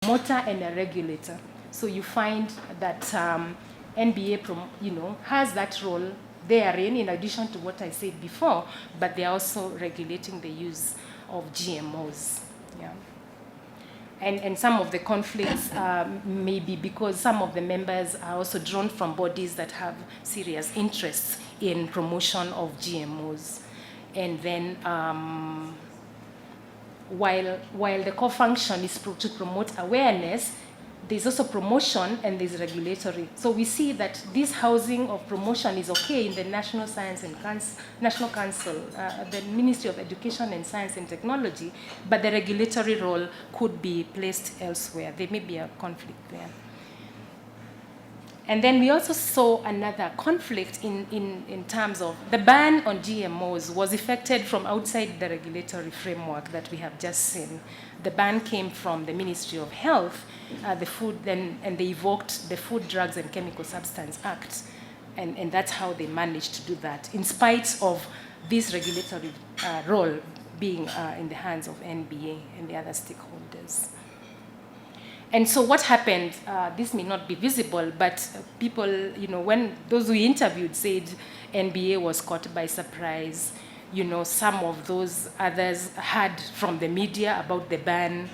promoter and a regulator. So you find that NBA, has that role therein, in addition to what I said before, but they're also regulating the use of GMOs. Yeah. And some of the conflicts may be because some of the members are also drawn from bodies that have serious interests in promotion of GMOs. And then while the core function is to promote awareness, there's also promotion and there's regulatory. So we see that this housing of promotion is okay in the National Science and National Council, the Ministry of Education and Science and Technology, but the regulatory role could be placed elsewhere. There may be a conflict there. And then we also saw another conflict in terms of the ban on GMOs was effected from outside the regulatory framework that we have just seen. The ban came from the Ministry of Health, and they evoked the Food, Drugs, and Chemical Substance Act. And that's how they managed to do that, in spite of this regulatory role being in the hands of NBA and the other stakeholders. And so what happened, this may not be visible, but people, when those we interviewed said NBA was caught by surprise. Some of those others heard from the media about the ban,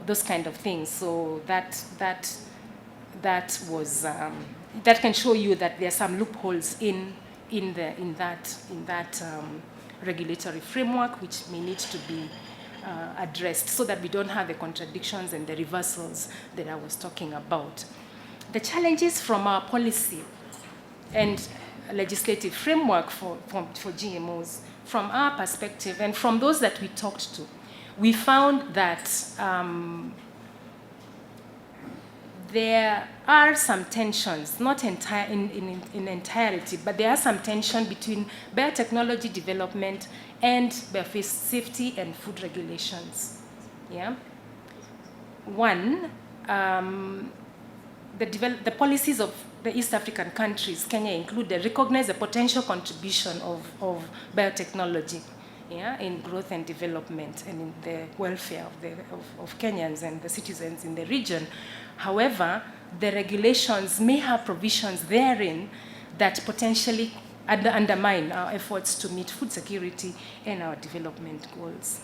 those kind of things. So that was, that can show you that there are some loopholes in that regulatory framework, which may need to be addressed so that we don't have the contradictions and the reversals that I was talking about. The challenges from our policy and legislative framework for GMOs, from our perspective and from those that we talked to, we found that there are some tensions, not in entirety, but there are some tension between biotechnology development and biosafety and food regulations. Yeah. One, the policies of the East African countries, Kenya included, recognize the potential contribution of biotechnology, in growth and development and in the welfare of Kenyans and the citizens in the region. However, the regulations may have provisions therein that potentially undermine our efforts to meet food security and our development goals.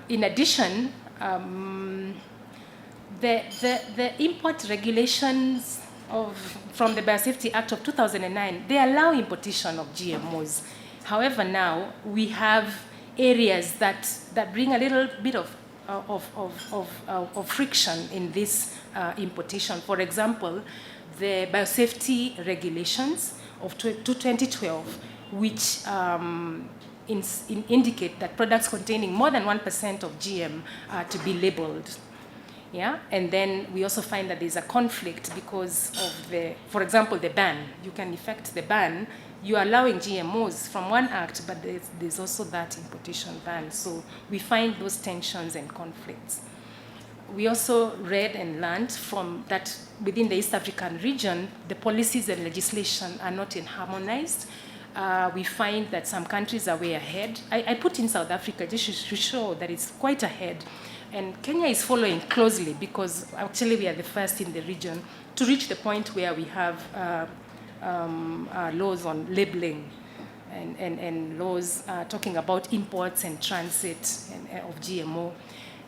In addition, the import regulations from the Biosafety Act of 2009, they allow importation of GMOs. However, now we have areas that bring a little bit of friction in this importation. For example, the biosafety regulations of 2012, which indicate that products containing more than 1% of GM are to be labeled. Yeah, and then we also find that there's a conflict because of for example, the ban. You can effect the ban. You're allowing GMOs from one act, but there's also that importation ban. So we find those tensions and conflicts. We also read and learned from that within the East African region, the policies and legislation are not harmonized. We find that some countries are way ahead. I put in South Africa just to show that it's quite ahead. And Kenya is following closely because actually we are the first in the region to reach the point where we have laws on labeling and laws talking about imports and transit of GMO.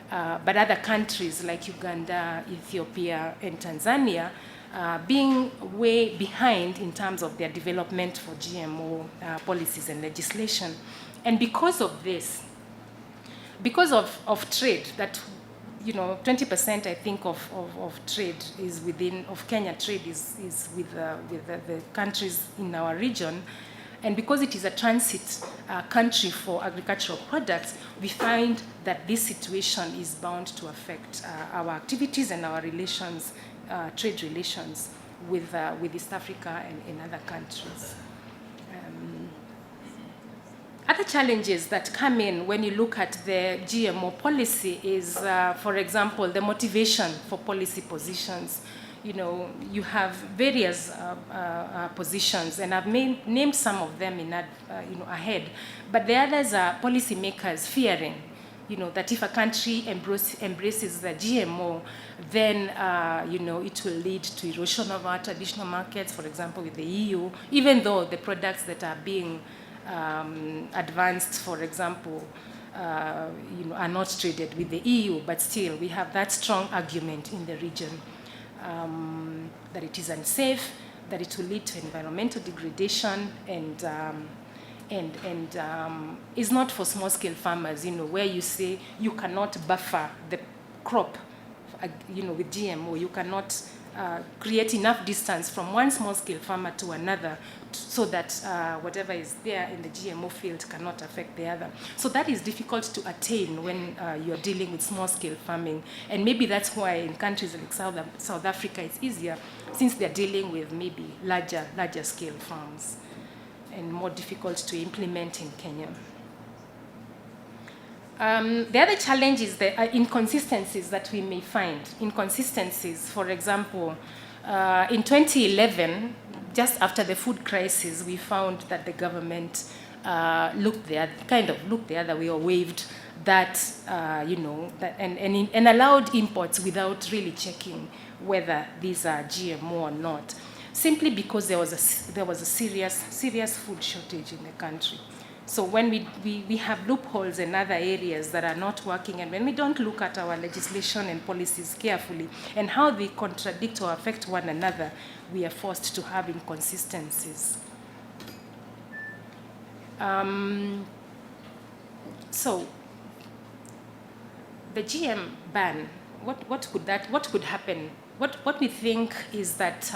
But other countries like Uganda, Ethiopia, and Tanzania being way behind in terms of their development for GMO policies and legislation. And because of this, because of trade, that 20% I think of trade is of Kenya trade is with the countries in our region, and because it is a transit country for agricultural products, we find that this situation is bound to affect our activities and our relations, trade relations with East Africa and in other countries. Other challenges that come in when you look at the GMO policy is, for example, the motivation for policy positions. You have various positions, and I've named some of them ahead. But the others are policymakers fearing that if a country embraces the GMO, then, it will lead to erosion of our traditional markets, for example, with the EU, even though the products that are being advanced, for example, are not traded with the EU, but still we have that strong argument in the region that it is unsafe, that it will lead to environmental degradation, and is not for small-scale farmers, where you say you cannot buffer the crop, with GMO. You cannot create enough distance from one small-scale farmer to another so that whatever is there in the GMO field cannot affect the other. So that is difficult to attain when you're dealing with small-scale farming. And maybe that's why in countries like South Africa it's easier, since they're dealing with maybe larger scale farms, and more difficult to implement in Kenya. The other challenge is the inconsistencies that we may find. Inconsistencies, for example, in 2011, just after the food crisis, we found that the government looked the other way, or waived that, and allowed imports without really checking whether these are GMO or not, simply because there was a serious food shortage in the country. So when we have loopholes in other areas that are not working, and when we don't look at our legislation and policies carefully and how they contradict or affect one another, we are forced to have inconsistencies. So the GM ban, what could happen? What we think is that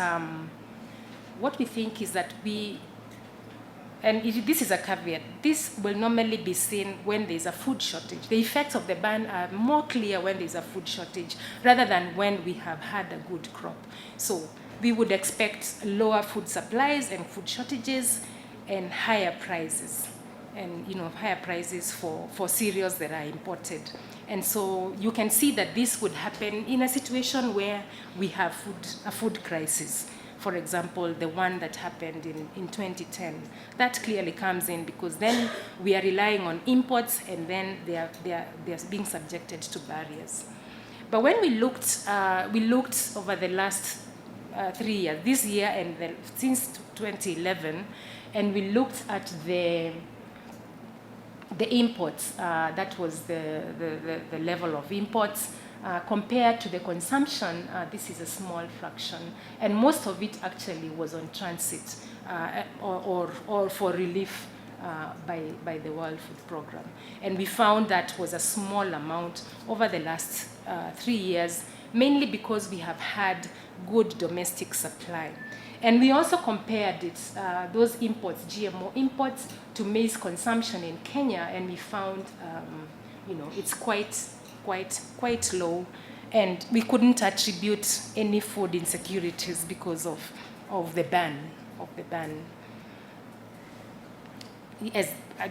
this is a caveat, this will normally be seen when there's a food shortage. The effects of the ban are more clear when there's a food shortage rather than when we have had a good crop. So we would expect lower food supplies and food shortages and higher prices, and higher prices for cereals that are imported. And so you can see that this would happen in a situation where we have a food crisis. For example, the one that happened in 2010. That clearly comes in because then we are relying on imports, and then they are being subjected to barriers. But when we looked over the last 3 years, this year and since 2011, and we looked at the imports, that was the level of imports, compared to the consumption, this is a small fraction, and most of it actually was on transit or for relief by the World Food Program. And we found that was a small amount over the last 3 years, mainly because we have had good domestic supply. And we also compared those imports, GMO imports, to maize consumption in Kenya, and we found, it's quite low, and we couldn't attribute any food insecurities because of the ban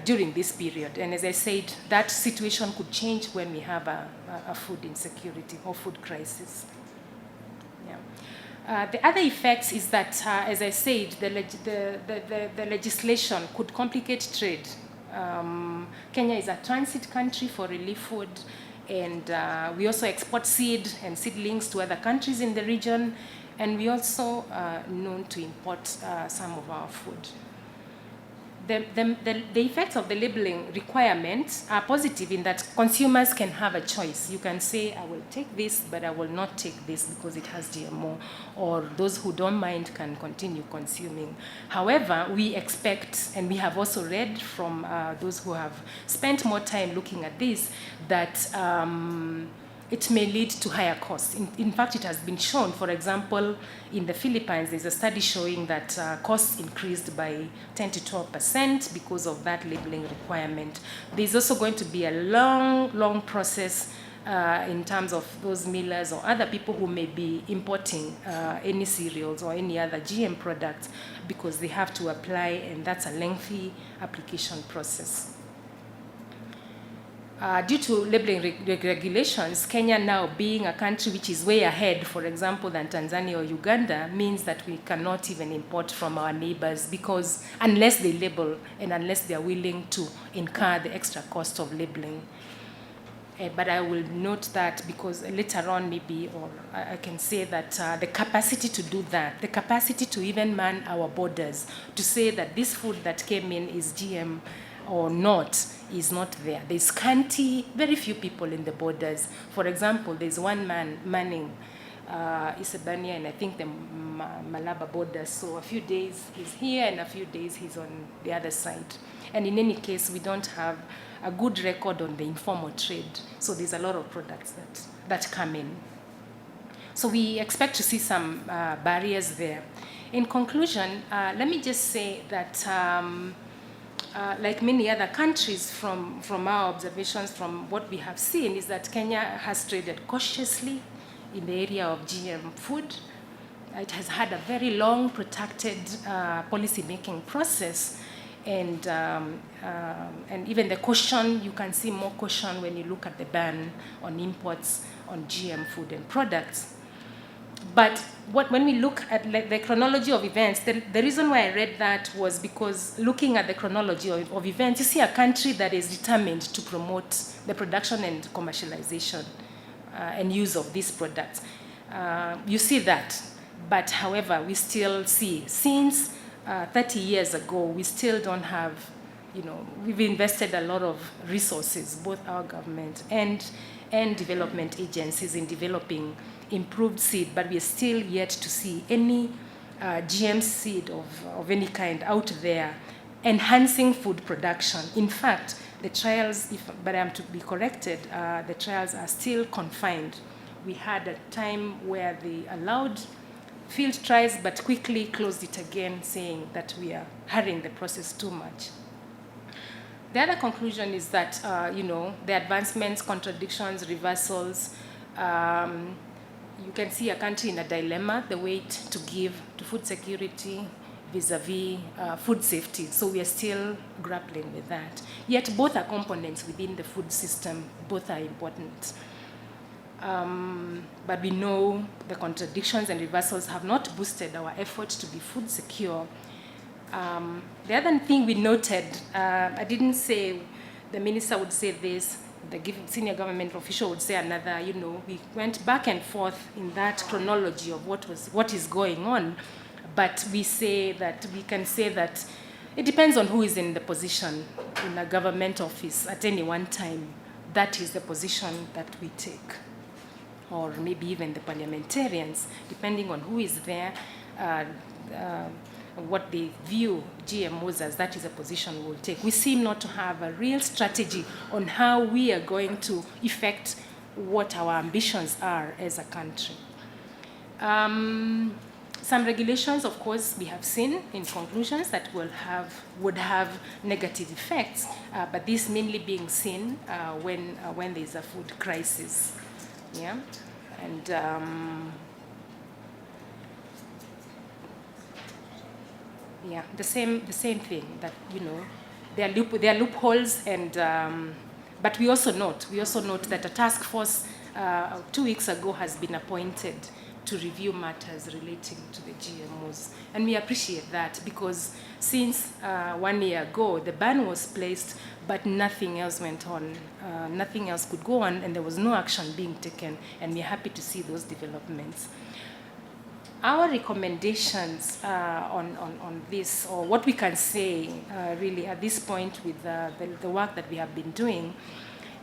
during this period. And as I said, that situation could change when we have a food insecurity or food crisis. The other effects is that, as I said, the legislation could complicate trade. Kenya is a transit country for relief food, and we also export seed and seedlings to other countries in the region, and we also are known to import some of our food. The effects of the labeling requirements are positive in that consumers can have a choice. You can say, I will take this, but I will not take this because it has GMO, or those who don't mind can continue consuming. However, we expect, and we have also read from those who have spent more time looking at this, that it may lead to higher costs. In fact, it has been shown, for example, in the Philippines, there's a study showing that costs increased by 10 to 12% because of that labeling requirement. There's also going to be a long process in terms of those millers or other people who may be importing any cereals or any other GM products, because they have to apply, and that's a lengthy application process. Due to labeling regulations, Kenya now being a country which is way ahead, for example, than Tanzania or Uganda, means that we cannot even import from our neighbors, because unless they label and unless they are willing to incur the extra cost of labeling. But I will note that because later on maybe, or I can say that the capacity to do that, the capacity to even man our borders, to say that this food that came in is GM or not, is not there. There's scanty, very few people in the borders. For example, there's one man manning Isebania and I think the Malaba border. So a few days he's here and a few days he's on the other side. And in any case, we don't have a good record on the informal trade. So there's a lot of products that come in. So we expect to see some barriers there. In conclusion, let me just say that like many other countries, from our observations, from what we have seen, is that Kenya has traded cautiously in the area of GM food. It has had a very long, protracted policy-making process, and even the caution, you can see more caution when you look at the ban on imports on GM food and products. But when we look at the chronology of events, the reason why I read that was because looking at the chronology of events, you see a country that is determined to promote the production and commercialization and use of these products. You see that. But however, we still see, since 30 years ago, we still don't have, we've invested a lot of resources, both our government and development agencies, in developing improved seed, but we are still yet to see any GM seed of any kind out there enhancing food production. In fact, the trials, but I'm to be corrected, the trials are still confined. We had a time where they allowed field trials, but quickly closed it again, saying that we are hurrying the process too much. The other conclusion is that, the advancements, contradictions, reversals, you can see a country in a dilemma, the weight to give to food security vis-a-vis food safety. So we are still grappling with that. Yet both are components within the food system, both are important. But we know the contradictions and reversals have not boosted our efforts to be food secure. The other thing we noted, I didn't say the minister would say this, the senior government official would say another, we went back and forth in that chronology of what is going on, but we can say that it depends on who is in the position in a government office at any one time. That is the position that we take, or maybe even the parliamentarians, depending on who is there, what they view GMOs as, that is a position we'll take. We seem not to have a real strategy on how we are going to effect what our ambitions are as a country. Some regulations, of course, we have seen in conclusions that would have negative effects, but this mainly being seen when there's a food crisis. Yeah, and yeah, the same thing, that there are loopholes, and but we also note that a task force 2 weeks ago has been appointed to review matters relating to the GMOs, and we appreciate that, because since 1 year ago the ban was placed, but nothing else went on, nothing else could go on, and there was no action being taken, and we're happy to see those developments. Our recommendations on this, or what we can say really at this point with the work that we have been doing,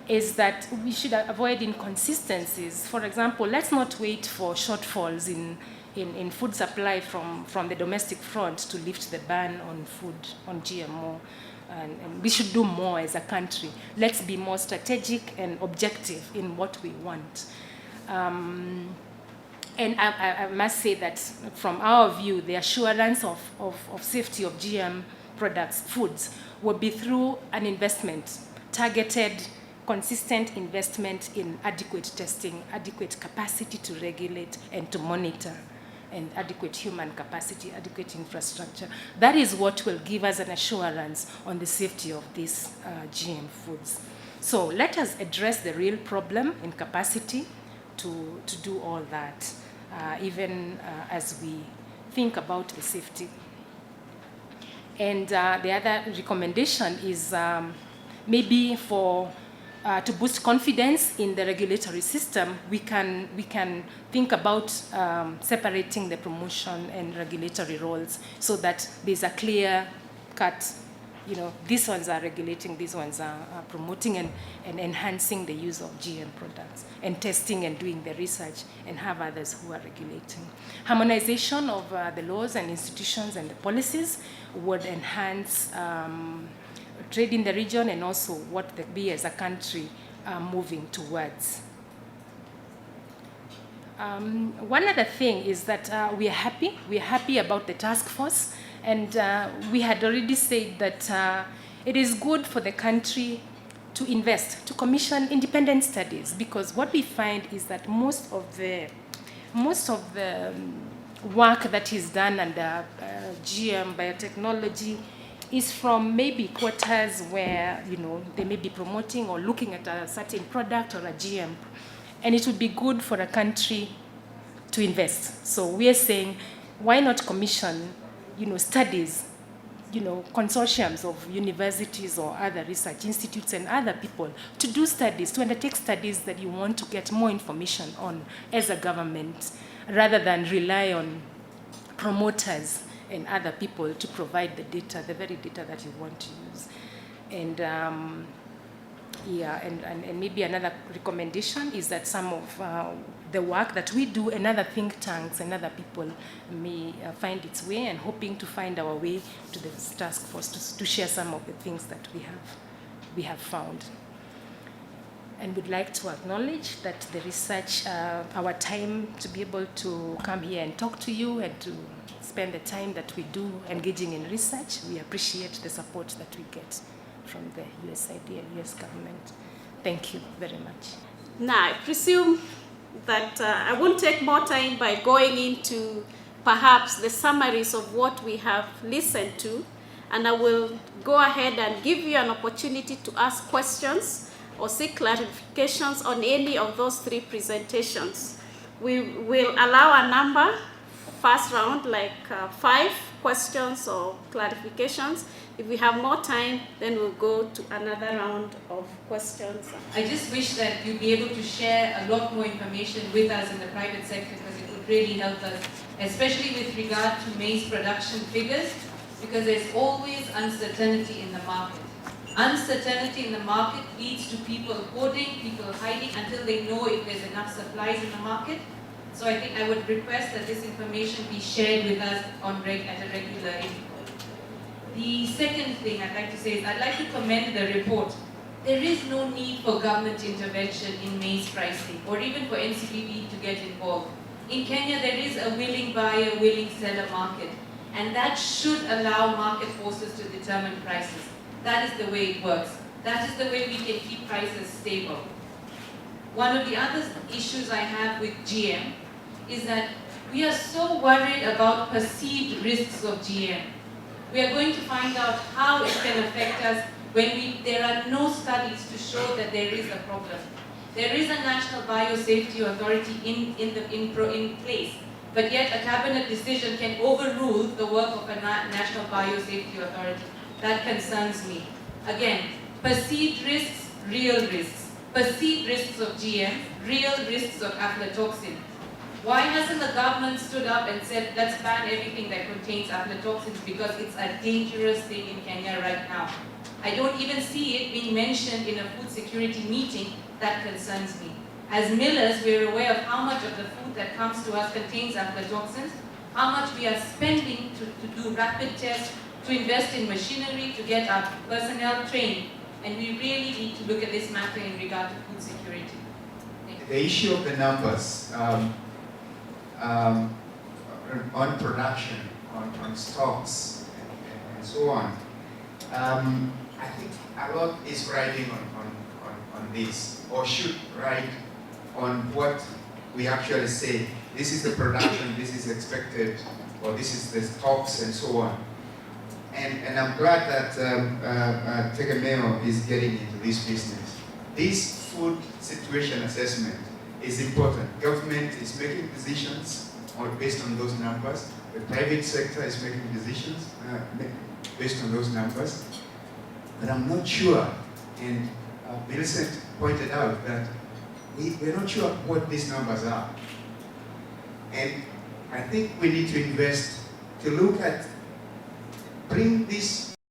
is that we should avoid inconsistencies. For example, let's not wait for shortfalls in food supply from the domestic front to lift the ban on food, on GMO. And we should do more as a country. Let's be more strategic and objective in what we want. And I must say that from our view, the assurance of safety of GM products, foods, will be through an investment, targeted, consistent investment in adequate testing, adequate capacity to regulate and to monitor, and adequate human capacity, adequate infrastructure. That is what will give us an assurance on the safety of these GM foods. So let us address the real problem in capacity to do all that. Even as we think about the safety. And the other recommendation is maybe for to boost confidence in the regulatory system, we can think about separating the promotion and regulatory roles so that there's a clear cut. These ones are regulating, these ones are promoting and enhancing the use of GM products, and testing and doing the research, and have others who are regulating. Harmonization of the laws and institutions and the policies would enhance trade in the region, and also what we as a country are moving towards. One other thing is that we are happy about the task force, and we had already said that it is good for the country to invest, to commission independent studies, because what we find is that most of the work that is done under GM biotechnology is from maybe quarters where they may be promoting or looking at a certain product or a GM, and it would be good for a country to invest. So we are saying, why not commission studies, consortiums of universities or other research institutes and other people to do studies, to undertake studies that you want to get more information on as a government, rather than rely on promoters and other people to provide the data, the very data that you want to use. And and maybe another recommendation is that some of the work that we do and other think tanks and other people may find its way, and hoping to find our way to the task force to share some of the things that we have found. And would like to acknowledge that the research, our time to be able to come here and talk to you and to spend the time that we do engaging in research, we appreciate the support that we get from the USAID and US government. Thank you very much. Now, I presume that I won't take more time by going into perhaps the summaries of what we have listened to, and I will go ahead and give you an opportunity to ask questions or seek clarifications on any of those three presentations. We will allow a number, first round, like 5 questions or clarifications. If we have more time, then we'll go to another round of questions. I just wish that you'd be able to share a lot more information with us in the private sector, because it would really help us, especially with regard to maize production figures, because there's always uncertainty in the market. Uncertainty in the market leads to people hoarding, people hiding until they know if there's enough supplies in the market. So I think I would request that this information be shared with us at a regular interval. The second thing I'd like to say is I'd like to commend the report. There is no need for government intervention in maize pricing, or even for NCPB to get involved. In Kenya, there is a willing buyer, willing seller market, and that should allow market forces to determine prices. That is the way it works. That is the way we can keep prices stable. One of the other issues I have with GM is that we are so worried about perceived risks of GM. We are going to find out how it can affect us when there are no studies to show that there is a problem. There is a National Biosafety Authority in place, but yet a cabinet decision can overrule the work of a National Biosafety Authority. That concerns me. Again, perceived risks, real risks. Perceived risks of GM, real risks of aflatoxin. Why hasn't the government stood up and said, let's ban everything that contains aflatoxins, because it's a dangerous thing in Kenya right now? I don't even see it being mentioned in a food security meeting. That concerns me. As millers, we're aware of how much of the food that comes to us contains aflatoxins, how much we are spending to do rapid tests, to invest in machinery, to get our personnel trained. And we really need to look at this matter in regard to food security. The issue of the numbers on production, on stocks, and so on, I think a lot is riding on this, or should ride on what we actually say. This is the production, this is expected, or this is the stocks, and so on. And I'm glad that Tegemeo is getting into this business. This food situation assessment is important. Government is making decisions based on those numbers. The private sector is making decisions based on those numbers. But I'm not sure, and Millicent pointed out that we're not sure what these numbers are. And I think we need to invest to look at, bring this